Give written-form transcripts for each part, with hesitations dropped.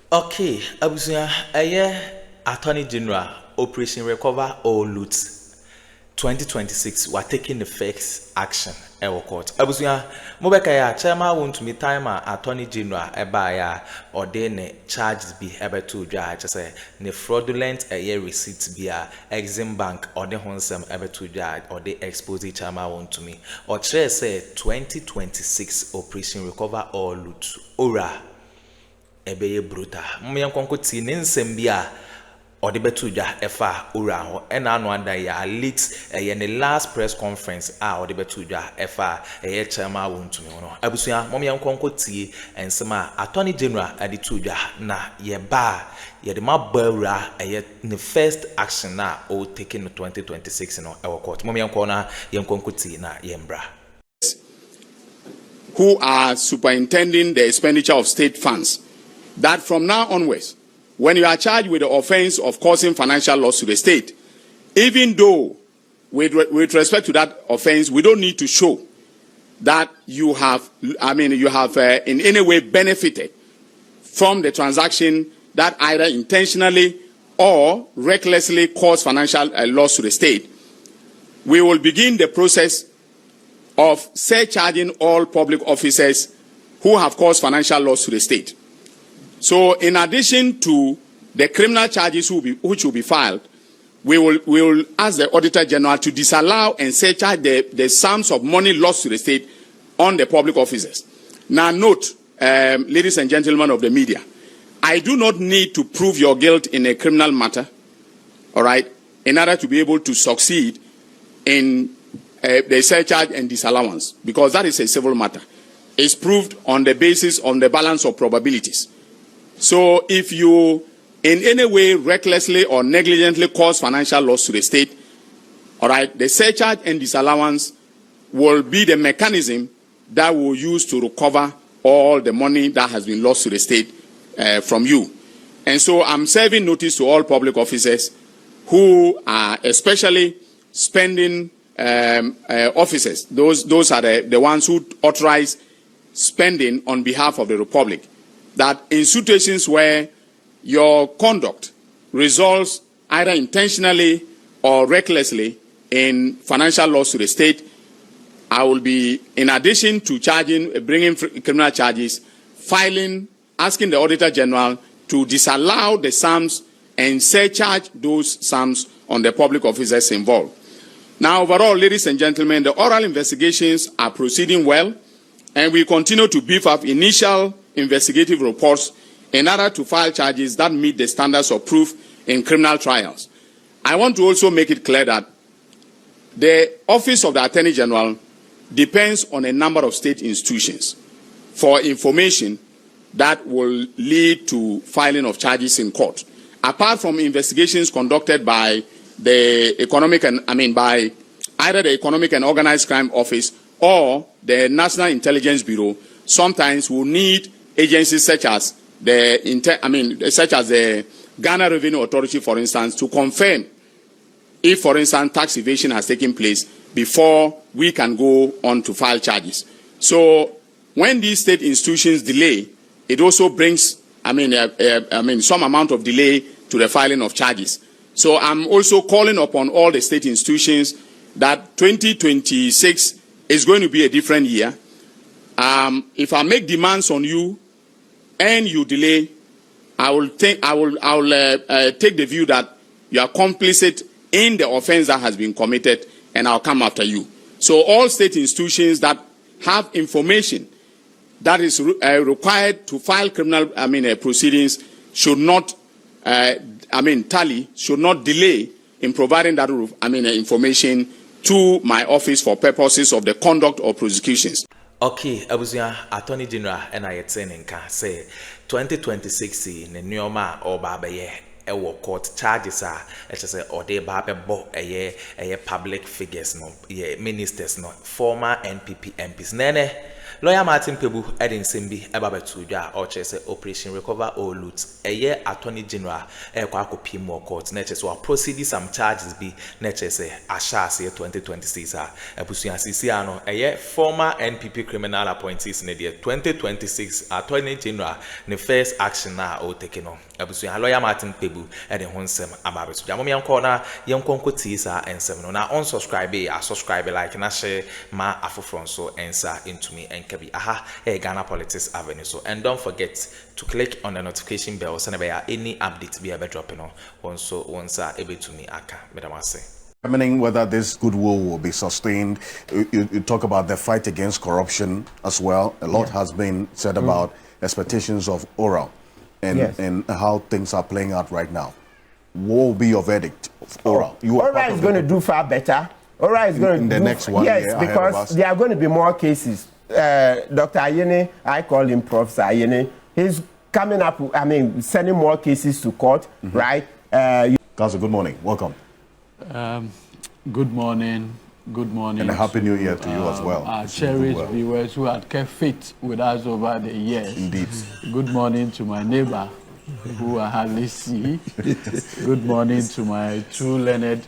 Okay, abusuya Attorney General Operation Recover All Loot 2026 we're taking the first action court. Abusuya mobeka ya chairman want to me time Attorney General ya or ne charges be able to judge say ne fraudulent receipt be Exim Bank or the honsem able to judge or the expose chairman want to me or say 2026 Operation Recover All Loot ora ebeye bruta mmyan konko ti ne nsem bia ode betuja efa ura ho ena anu anda ya lit ye ne last press conference ode betuja efa ye chairman wontumi no abusuya mmyan konko ti ensema Attorney General ade tuja na ye ba ye de mabawura ye the first action na o taken in 2026 no e court mmyan kona ye konko ti na ye mbra who are superintending the expenditure of state funds, that from now onwards, when you are charged with the offense of causing financial loss to the state, even though with respect to that offense, we don't need to show that you have, in any way benefited from the transaction that either intentionally or recklessly caused financial loss to the state. We will begin the process of surcharging all public officers who have caused financial loss to the state. So, in addition to the criminal charges which will be filed, we will ask the Auditor General to disallow and surcharge the sums of money lost to the state on the public officers. Now, note, ladies and gentlemen of the media, I do not need to prove your guilt in a criminal matter, all right, in order to be able to succeed in the surcharge and disallowance, because that is a civil matter. It's proved on the basis on the balance of probabilities. So if you in any way recklessly or negligently cause financial loss to the state, all right, the surcharge and disallowance will be the mechanism that will use to recover all the money that has been lost to the state from you. And so I'm serving notice to all public officers who are especially spending officers. Those are the ones who authorize spending on behalf of the Republic, that in situations where your conduct results either intentionally or recklessly in financial loss to the state, I will be, in addition to bringing criminal charges, asking the Auditor General to disallow the sums and surcharge those sums on the public officers involved. Now, overall, ladies and gentlemen, the oral investigations are proceeding well, and we continue to beef up initial investigative reports in order to file charges that meet the standards of proof in criminal trials. I want to also make it clear that the Office of the Attorney General depends on a number of state institutions for information that will lead to filing of charges in court. Apart from investigations conducted by the by either the Economic and Organized Crime Office or the National Intelligence Bureau, sometimes we'll need agencies such as the Ghana Revenue Authority, for instance, to confirm if, for instance, tax evasion has taken place before we can go on to file charges. So when these state institutions delay, it also brings some amount of delay to the filing of charges. So I'm also calling upon all the state institutions that 2026 is going to be a different year. If I make demands on you and you delay, I will take the view that you are complicit in the offense that has been committed, and I'll come after you. So all state institutions that have information that is required to file criminal proceedings should not should not delay in providing that information to my office for purposes of the conduct of prosecutions. Okay, abusuya Attorney General and I nka say 2026 ne nyoma obabaye ewo court charges say ode ba bebo public figures no ye ministers no former NPP MPs nene lawyer Martin Pebu edin sembi ebabetu dwa or chese operation recover or loot eye attorney general kwa akopi mo court na chese wa proceed some charges bi na chese ashase 2026 ebusuan sisi ano eye former NPP criminal appointees na the 2026 attorney general the first action na o take no ebusuan lawyer Martin Pebu edin honsem ababetu dwa mo yanko na yanko tisa ensem no na unsubscribe subscribe like na share ma afofron so ensa into me and kabi aha Ghana Politics Avenue. So and don't forget to click on the notification bell so never any update be able dropping on once able to me aka medamase. Examining whether this goodwill will be sustained. You talk about the fight against corruption as well. A lot has been said about expectations of oral and how things are playing out right now. What will be your verdict of oral? Oral is going to do far better. Oral is going to do the next one. Yes, because there are going to be more cases. Dr. Ayene, I call him Professor Ayene. He's coming up. I mean, sending more cases to court, right? Council, good morning. Welcome. Good morning. Good morning. And a happy new year to you as well. Our cherished viewers who had kept faith with us over the years. Indeed. Good morning to my neighbor, who I hardly see. Good morning to my two learned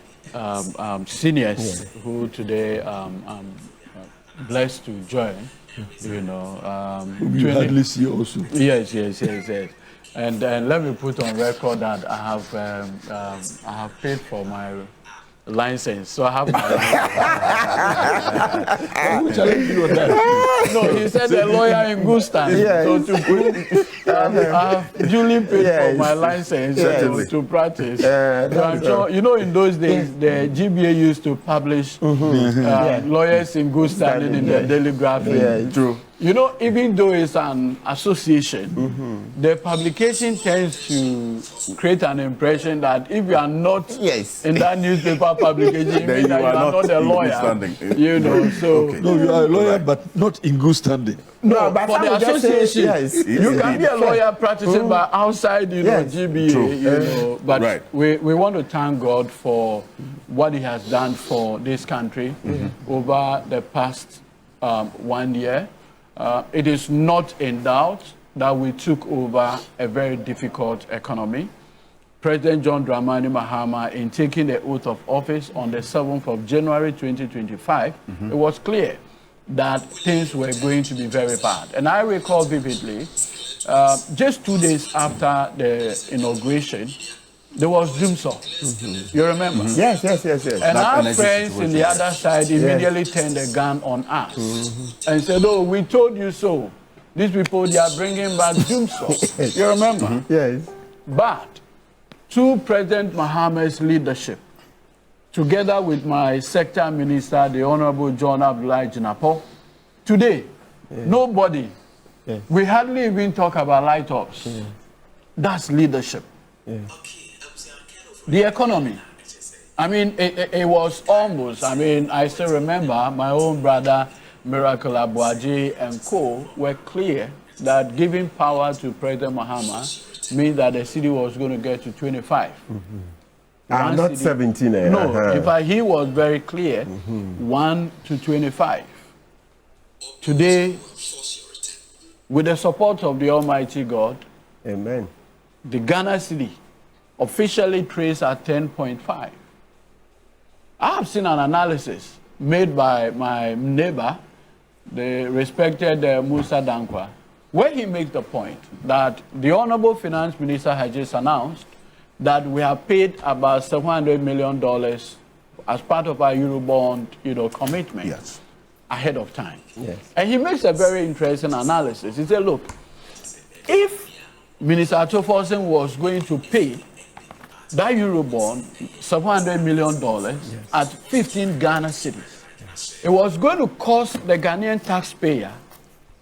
seniors who today blessed to join. You know, you hardly see also. Yes. And let me put on record that I have paid for my license, so I have my license. No, he said a lawyer in good standing. Yes. So to prove, I have duly paid for my license to practice. So I'm sure, you know, in those days, the GBA used to publish lawyers in good standing in the Daily Graphic. True. You know, even though it's an association, the publication tends to create an impression that if you are not in that newspaper publication, then you are not a lawyer. You know, so no, you are a lawyer, but not in good standing. No, but for the association, you can be a lawyer practicing by outside, you know, GBA. You know, but we want to thank God for what He has done for this country over the past 1 year. It is not in doubt that we took over a very difficult economy. President John Dramani Mahama, in taking the oath of office on the 7th of January 2025, it was clear that things were going to be very bad. And I recall vividly, just 2 days after the inauguration, there was doomsday. You remember? Yes. And our friends in the other side immediately turned a gun on us and said, "Oh, we told you so. These people, they are bringing back doomsday." You remember? Yes. But through President Mahama's leadership, together with my sector minister, the Honorable John Abdullahi Jinapo, today, nobody, we hardly even talk about light-ups. That's leadership. The economy, I mean, it was almost, I mean, I still remember my own brother, Miracle Abuaji and co. were clear that giving power to President Mahama means that the city was going to get to 25. Not 17. No, in fact, he was very clear, 1 to 25. Today, with the support of the Almighty God, amen, the Ghana city officially trades at 10.5. I have seen an analysis made by my neighbor, the respected Musa Dankwa, where he makes the point that the Honorable Finance Minister has just announced that we have paid about $700 million as part of our Eurobond, commitment ahead of time. Yes. And he makes a very interesting analysis. He said, look, if Minister Atoforsen was going to pay that Eurobond, $700 million at 15 Ghana cities, it was going to cost the Ghanaian taxpayer,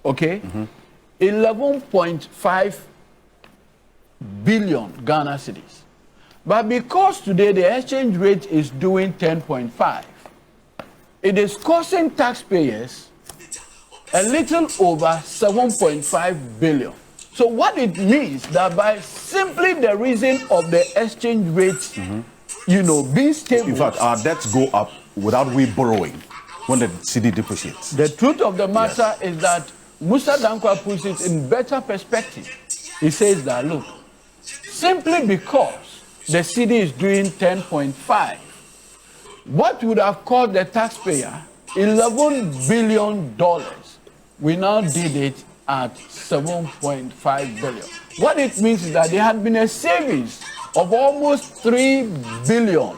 11.5 billion Ghana cities. But because today the exchange rate is doing 10.5, it is costing taxpayers a little over 7.5 billion. So what it means that by simply the reason of the exchange rate, being stable. In fact, our debts go up without we borrowing when the city depreciates. The truth of the matter is that Musa Dankwa puts it in better perspective. He says that, look, simply because the city is doing 10.5, what would have cost the taxpayer $11 billion, we now did it at 7.5 billion. What it means is that there had been a savings of almost 3 billion.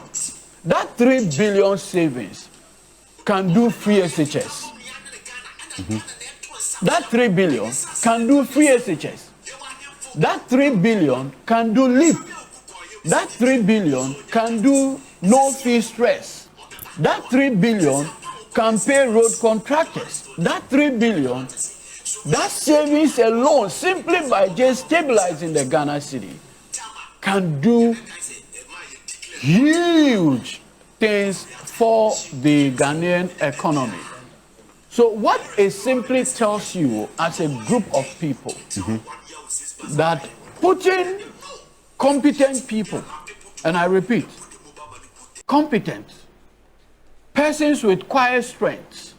That 3 billion savings can do free SHS. That 3 billion can do free SHS. That 3 billion can do LEAP. That 3 billion can do no fee stress. That 3 billion can pay road contractors. That 3 billion, that savings alone, simply by just stabilizing the Ghana city, can do huge things for the Ghanaian economy. So what it simply tells you as a group of people, that putting competent people, and I repeat, competent persons with quiet strengths,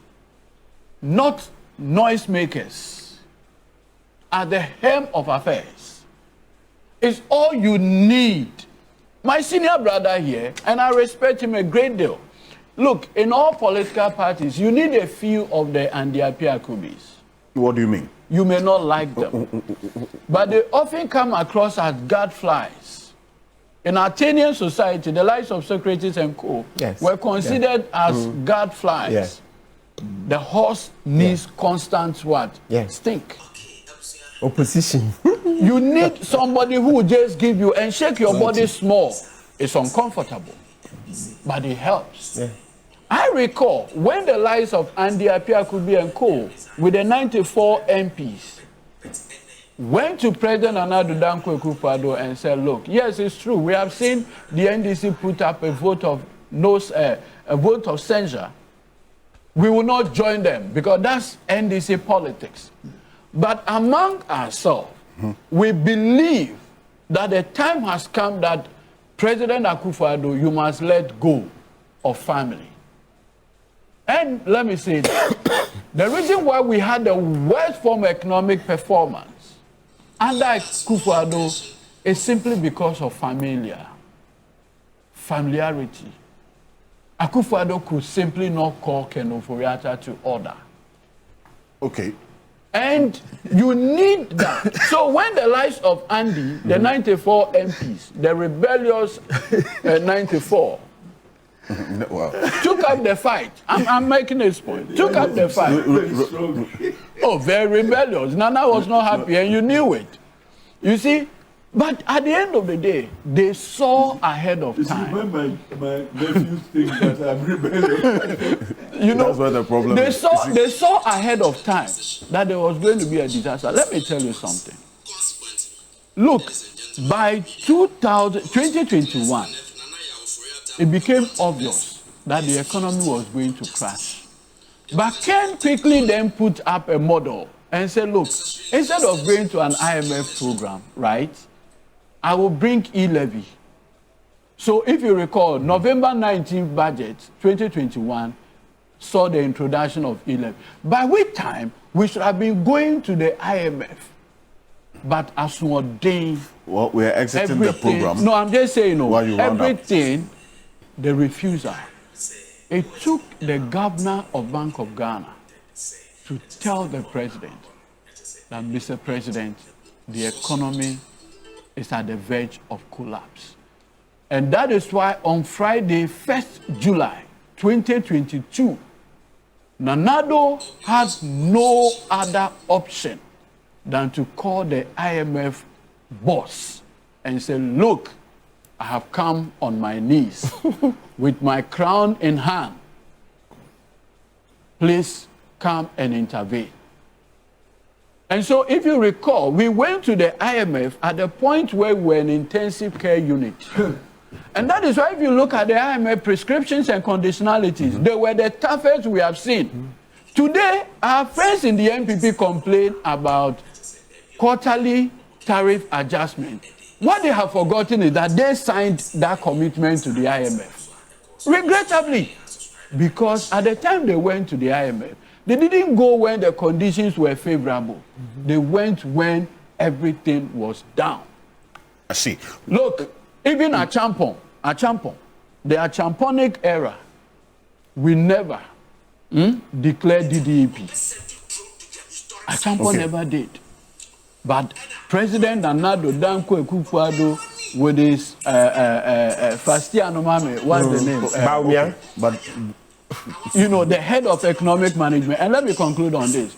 not noisemakers, at the helm of affairs, is all you need. My senior brother here, and I respect him a great deal. Look, in all political parties, you need a few of the Andiapiakubis. What do you mean? You may not like them, but they often come across as gadflies. In Athenian society, the likes of Socrates and co. Were considered as gadflies. The horse needs constant what? Stink. Opposition. You need somebody who will just give you and shake your body small. It's uncomfortable, but it helps. I recall when the likes of Andy Apiakubi and co. with the 94 MPs went to President Addo Akufo and said, look, yes, it's true. We have seen the NDC put up a vote of censure. We will not join them because that's NDC politics. But among ourselves, we believe that the time has come that President Akufo-Addo, you must let go of family. And let me say that the reason why we had the worst form of economic performance under Akufo-Addo is simply because of familiarity. Akufo-Addo could simply not call Ken Ofori-Atta to order. Okay. And you need that. So when the likes of Andy, the 94 MPs, the rebellious 94, took up the fight. I'm making this point. Took up the fight. Oh, very rebellious. Nana was not happy and you knew it. You see? But at the end of the day, they saw ahead of time. When my nephews think that I'm rebellious. You know, that's where the problem is. They saw ahead of time that there was going to be a disaster. Let me tell you something. Look, by 2021, it became obvious that the economy was going to crash. But Ken quickly then put up a model and said, look, instead of going to an IMF program, right, I will bring e-levy. So if you recall, November 19th budget, 2021, saw the introduction of e-levy. By which time, we should have been going to the IMF. But as ordained, well, we're exiting the program. No, I'm just saying, no, everything, the refusal. It took the governor of Bank of Ghana to tell the president that, Mr. President, the economy is at the verge of collapse. And that is why on Friday, 1st July 2022, Nanado has no other option than to call the IMF boss and say, look, I have come on my knees with my crown in hand. Please come and intervene. And so if you recall, we went to the IMF at the point where we were in intensive care unit. And that is why if you look at the IMF prescriptions and conditionalities, they were the toughest we have seen. Today, our friends in the NPP complain about quarterly tariff adjustment. What they have forgotten is that they signed that commitment to the IMF. Regrettably, because at the time they went to the IMF, They didn't go when the conditions were favorable. They went when everything was down. I see. Look, even Achampon, the Achamponic era, we never declared DDEP. Achampon never did. But President Addo Akuffo with his Fastiano Mame, what's the name? Bawumia. But you know, the head of economic management. And let me conclude on this.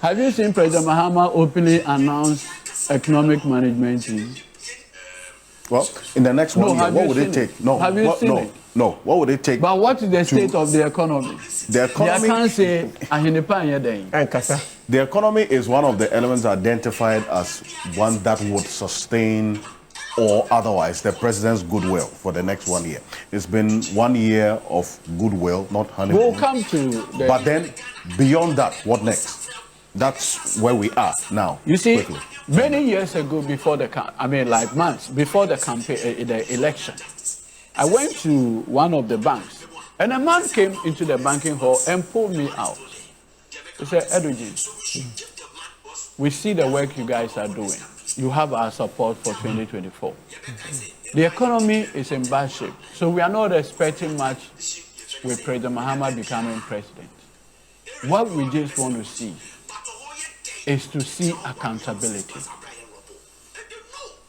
Have you seen President Mahama openly announce economic management team? Well, in the next 1 year, what would it take? No, have you seen it? No. What would it take? But what is the state of the economy? The economy. I can't say The economy is one of the elements identified as one that would sustain or otherwise the president's goodwill for the next 1 year. It's been 1 year of goodwill, not honeymoon. We'll come to the... But then, beyond that, what next? That's where we are now. You see, quickly. Many years ago, before like months before the campaign, the election, I went to one of the banks, and a man came into the banking hall and pulled me out. He said, Addo, we see the work you guys are doing. You have our support for 2024. The economy is in bad shape, so we are not expecting much with President Mahama becoming president. What we just want to see is to see accountability.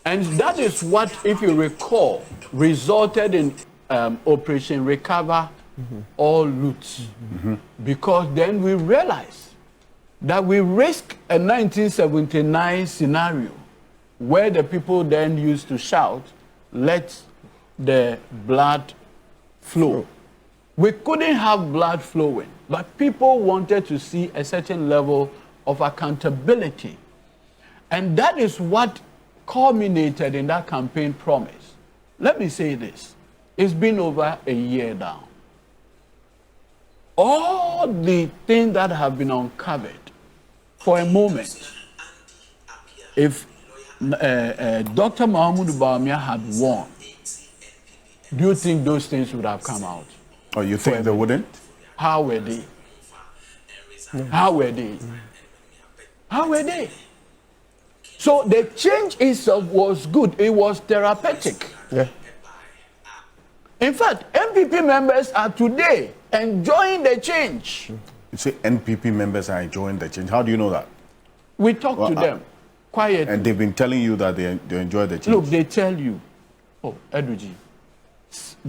And that is what, if you recall, resulted in Operation Recover All Loot. Because then we realized that we risked a 1979 scenario where the people then used to shout, let the blood flow. We couldn't have blood flowing, but people wanted to see a certain level of accountability. And that is what culminated in that campaign promise. Let me say this. It's been over a year now. All the things that have been uncovered, for a moment, if Dr. Mahmoud Bawumia had won, do you think those things would have come out? Oh, you think they wouldn't? How were they? How were they? How were they? So the change itself was good. It was therapeutic. Yeah. In fact, NPP members are today enjoying the change. You say NPP members are enjoying the change. How do you know that? We talk to them quietly. And they've been telling you that they enjoy the change. Look, they tell you, oh, Addo,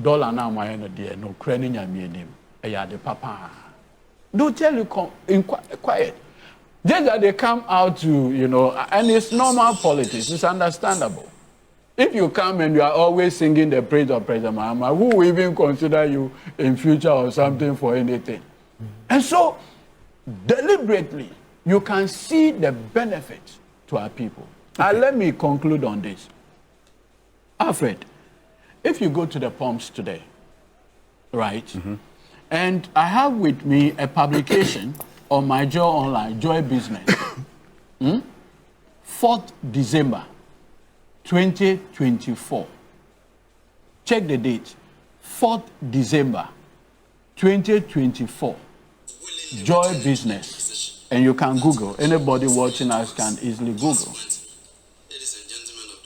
dollar now my no credit the papa. They'll tell you in quiet. Just that they come out to, you know, and it's normal politics. It's understandable. If you come and you are always singing the praise of President Mahama, who will even consider you in future or something for anything? And so, deliberately, you can see the benefit to our people. Okay. Let me conclude on this. Alfred, if you go to the pumps today, right, and I have with me a publication on my Joy Online, Joy Business, 4th December 2024. Check the date, 4th December 2024. Joy Business. And you can Google. Anybody watching us can easily Google.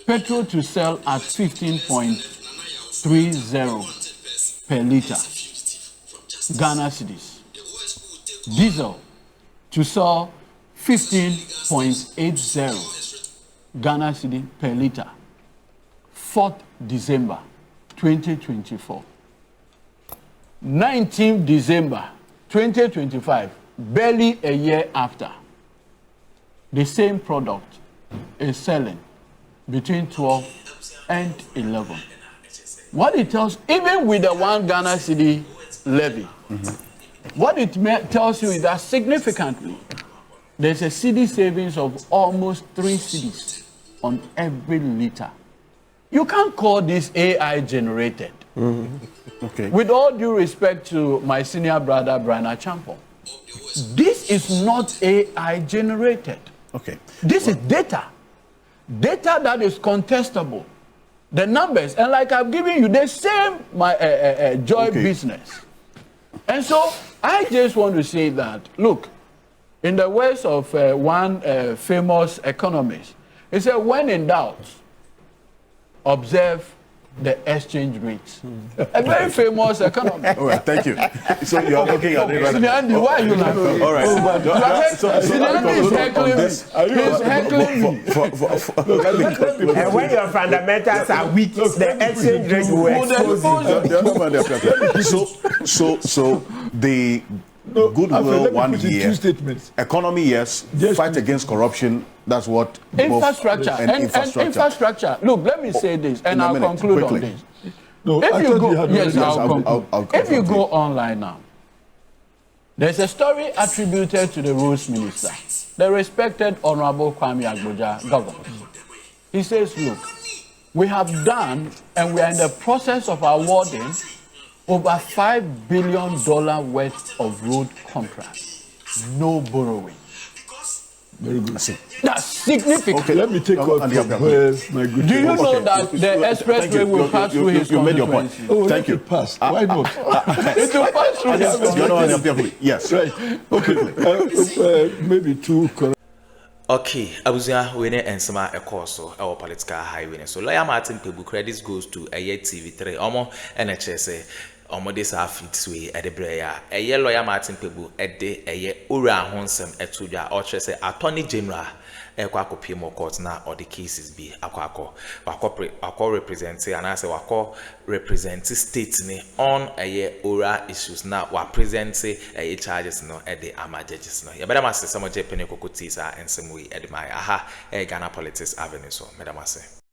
Petrol to sell at 15.30 per liter, Ghana cedis. Diesel to sell 15.80 Ghana cedi per liter. 4th December 2024. 19th December 2025, barely a year after, the same product is selling between 12 and 11. What it tells, even with the 1 Ghana cedi levy, what it tells you is that significantly, there's a cedi savings of almost 3 cedis on every liter. You can't call this AI generated. Okay. With all due respect to my senior brother, Brian Achampon, this is not AI generated. Okay. This is data. Data that is contestable. The numbers, and like I've given you the same Joy Business. And so I just want to say that, look, in the words of one famous economist, he said, when in doubt, observe the exchange rates. A very famous economist. All right, thank you. So you're looking at it right now. Why are you laughing? All right. Sinandi is heckling me. He's heckling me. And when your fundamentals are weak, the exchange rate will expose you. So the goodwill 1 year, economy yes, fight against corruption. That's what infrastructure and infrastructure. Look, let me say this, and I'll conclude on this. No, if you go, yes, if you go online now, there's a story attributed to the Roads Minister, the respected Honorable Kwame Agboja governor. He says, look, we have done and we are in the process of awarding over $5 billion worth of road contracts. No borrowing. Very good. That's significant. Okay, let me take off my good. Do you know that the expressway will pass through his You made your point. Oh, thank you. Pass. Why not? It will pass through his Yes. Right. Okay. Maybe two correct. Okay, Abuzia, we need ensema a course or political highway. So Lawyer Martin Pebu credits goes to a year TV3. Omo NHS this outfit way at the breya. A year Lawyer Martin Pebu at the a year Ura Honsem etuja or say Attorney General Equaco Pimo court now or the cases be Aquaco represent and I say Wako represent states on a year Ura issues now wa present a charges no at the Ama judges no. Ya better must say some of Japan Kokotisa and some way at my Ghana Politics Avenue so Madam say.